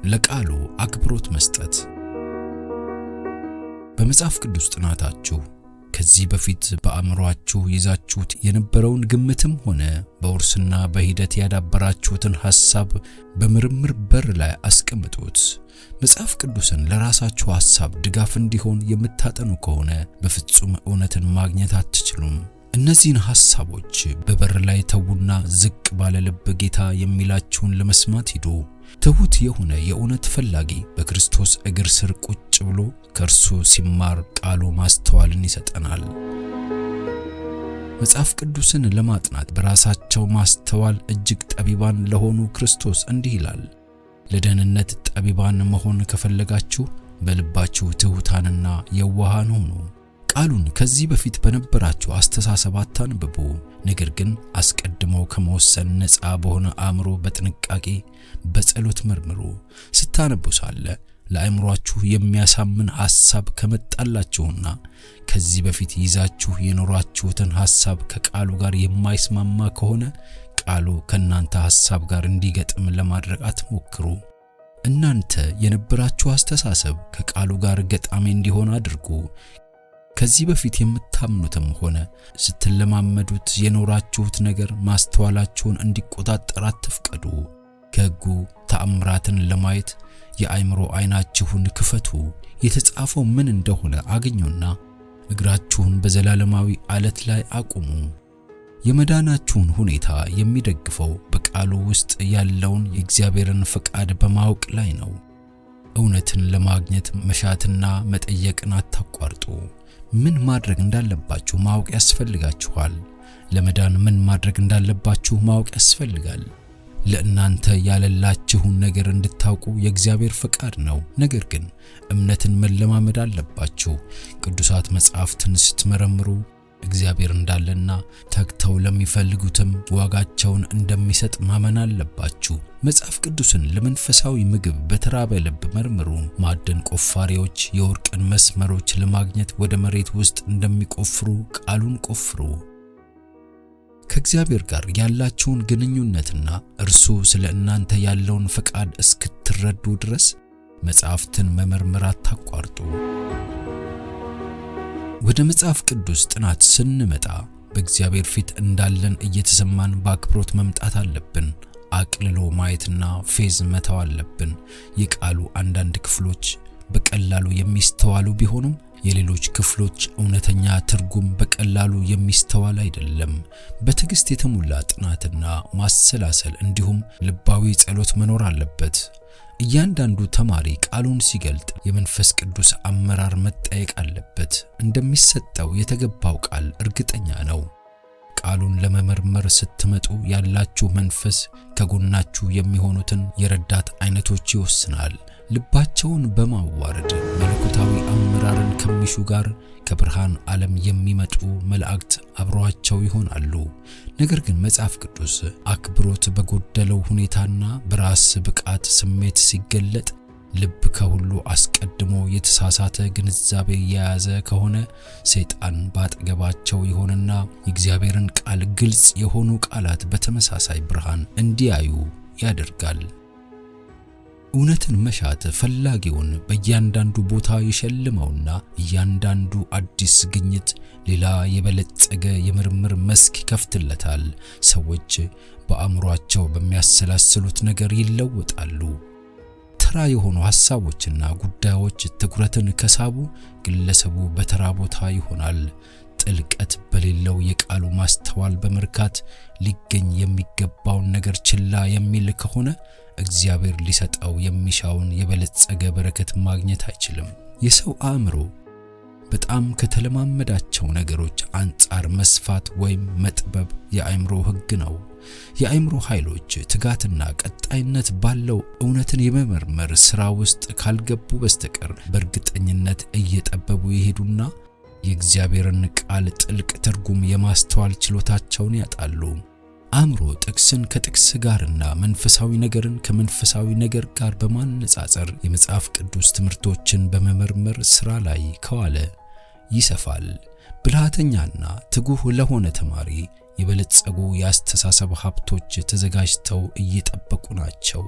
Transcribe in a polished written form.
ለቃሉ አክብሮት መስጠት። በመጽሐፍ ቅዱስ ጥናታችሁ ከዚህ በፊት በአእምሮአችሁ ይዛችሁት የነበረውን ግምትም ሆነ በውርስና በሂደት ያዳበራችሁትን ሐሳብ በምርምር በር ላይ አስቀምጡት። መጽሐፍ ቅዱስን ለራሳችሁ ሐሳብ ድጋፍ እንዲሆን የምታጠኑ ከሆነ በፍጹም እውነትን ማግኘት አትችሉም። እነዚህን ሐሳቦች በበር ላይ ተዉና ዝቅ ባለ ልብ ጌታ የሚላችሁን ለመስማት ሂዱ። ትሁት የሆነ የእውነት ፈላጊ በክርስቶስ እግር ስር ቁጭ ብሎ ከእርሱ ሲማር ቃሉ ማስተዋልን ይሰጠናል። መጽሐፍ ቅዱስን ለማጥናት በራሳቸው ማስተዋል እጅግ ጠቢባን ለሆኑ ክርስቶስ እንዲህ ይላል፣ ለደህንነት ጠቢባን መሆን ከፈለጋችሁ በልባችሁ ትሑታንና የዋሃን ሁኑ። ቃሉን ከዚህ በፊት በነበራችሁ አስተሳሰብ አታንብቡ፣ ነገር ግን አስቀድመው ከመወሰን ነፃ በሆነ አእምሮ በጥንቃቄ በጸሎት መርምሩ። ስታነቡ ሳለ ለአእምሮአችሁ የሚያሳምን ሐሳብ ከመጣላችሁና ከዚህ በፊት ይዛችሁ የኖራችሁትን ሐሳብ ከቃሉ ጋር የማይስማማ ከሆነ ቃሉ ከናንተ ሐሳብ ጋር እንዲገጥም ለማድረግ አትሞክሩ። እናንተ የነበራችሁ አስተሳሰብ ከቃሉ ጋር ገጣሚ እንዲሆን አድርጉ። ከዚህ በፊት የምታምኑትም ሆነ ስትለማመዱት የኖራችሁት ነገር ማስተዋላችሁን እንዲቆጣጠር አትፍቀዱ። ከሕጉ ተአምራትን ለማየት የአእምሮ ዓይናችሁን ክፈቱ። የተጻፈው ምን እንደሆነ አገኙና እግራችሁን በዘላለማዊ ዓለት ላይ አቁሙ። የመዳናችሁን ሁኔታ የሚደግፈው በቃሉ ውስጥ ያለውን የእግዚአብሔርን ፈቃድ በማወቅ ላይ ነው። እውነትን ለማግኘት መሻትና መጠየቅን አታቋርጡ። ምን ማድረግ እንዳለባችሁ ማወቅ ያስፈልጋችኋል። ለመዳን ምን ማድረግ እንዳለባችሁ ማወቅ ያስፈልጋል። ለእናንተ ያለላችሁን ነገር እንድታውቁ የእግዚአብሔር ፈቃድ ነው። ነገር ግን እምነትን መለማመድ አለባችሁ። ቅዱሳት መጻሕፍትን ስትመረምሩ እግዚአብሔር እንዳለና ተግተው ለሚፈልጉትም ዋጋቸውን እንደሚሰጥ ማመን አለባችሁ። መጽሐፍ ቅዱስን ለመንፈሳዊ ምግብ በተራበ ልብ መርምሩ። ማዕድን ቆፋሪዎች የወርቅን መስመሮች ለማግኘት ወደ መሬት ውስጥ እንደሚቆፍሩ ቃሉን ቆፍሩ። ከእግዚአብሔር ጋር ያላችሁን ግንኙነትና እርሱ ስለ እናንተ ያለውን ፈቃድ እስክትረዱ ድረስ መጽሐፍትን መመርመር አታቋርጡ። ወደ መጽሐፍ ቅዱስ ጥናት ስንመጣ በእግዚአብሔር ፊት እንዳለን እየተሰማን በአክብሮት መምጣት አለብን። አቅልሎ ማየትና ፌዝ መተው አለብን። የቃሉ አንዳንድ ክፍሎች በቀላሉ የሚስተዋሉ ቢሆኑም የሌሎች ክፍሎች እውነተኛ ትርጉም በቀላሉ የሚስተዋል አይደለም። በትዕግስት የተሞላ ጥናትና ማሰላሰል እንዲሁም ልባዊ ጸሎት መኖር አለበት። እያንዳንዱ ተማሪ ቃሉን ሲገልጥ የመንፈስ ቅዱስ አመራር መጠየቅ አለበት። እንደሚሰጠው የተገባው ቃል እርግጠኛ ነው። ቃሉን ለመመርመር ስትመጡ ያላችሁ መንፈስ ከጎናችሁ የሚሆኑትን የረዳት አይነቶች ይወስናል። ልባቸውን በማዋረድ መለኮታዊ አመራርን ከሚሹ ጋር ከብርሃን ዓለም የሚመጡ መላእክት አብረዋቸው ይሆናሉ። ነገር ግን መጽሐፍ ቅዱስ አክብሮት በጎደለው ሁኔታና በራስ ብቃት ስሜት ሲገለጥ ልብ ከሁሉ አስቀድሞ የተሳሳተ ግንዛቤ የያዘ ከሆነ ሰይጣን ባጠገባቸው ይሆንና የእግዚአብሔርን ቃል ግልጽ የሆኑ ቃላት በተመሳሳይ ብርሃን እንዲያዩ ያደርጋል። እውነትን መሻት ፈላጊውን በእያንዳንዱ ቦታ ይሸልመውና እያንዳንዱ አዲስ ግኝት ሌላ የበለጸገ የምርምር መስክ ይከፍትለታል። ሰዎች በአእምሮአቸው በሚያሰላስሉት ነገር ይለወጣሉ። ተራ የሆኑ ሐሳቦችና ጉዳዮች ትኩረትን ከሳቡ ግለሰቡ በተራ ቦታ ይሆናል። ጥልቀት በሌለው የቃሉ ማስተዋል በመርካት ሊገኝ የሚገባውን ነገር ችላ የሚል ከሆነ እግዚአብሔር ሊሰጠው የሚሻውን የበለጸገ በረከት ማግኘት አይችልም። የሰው አእምሮ በጣም ከተለማመዳቸው ነገሮች አንጻር መስፋት ወይም መጥበብ የአእምሮ ሕግ ነው። የአእምሮ ኃይሎች ትጋትና ቀጣይነት ባለው እውነትን የመመርመር ሥራ ውስጥ ካልገቡ በስተቀር በእርግጠኝነት እየጠበቡ ይሄዱና የእግዚአብሔርን ቃል ጥልቅ ትርጉም የማስተዋል ችሎታቸውን ያጣሉ። አእምሮ ጥቅስን ከጥቅስ ጋርና መንፈሳዊ ነገርን ከመንፈሳዊ ነገር ጋር በማነጻጸር የመጽሐፍ ቅዱስ ትምህርቶችን በመመርመር ሥራ ላይ ከዋለ ይሰፋል። ብልሃተኛና ትጉህ ለሆነ ተማሪ የበለጸጉ የአስተሳሰብ ሀብቶች ተዘጋጅተው እየጠበቁ ናቸው።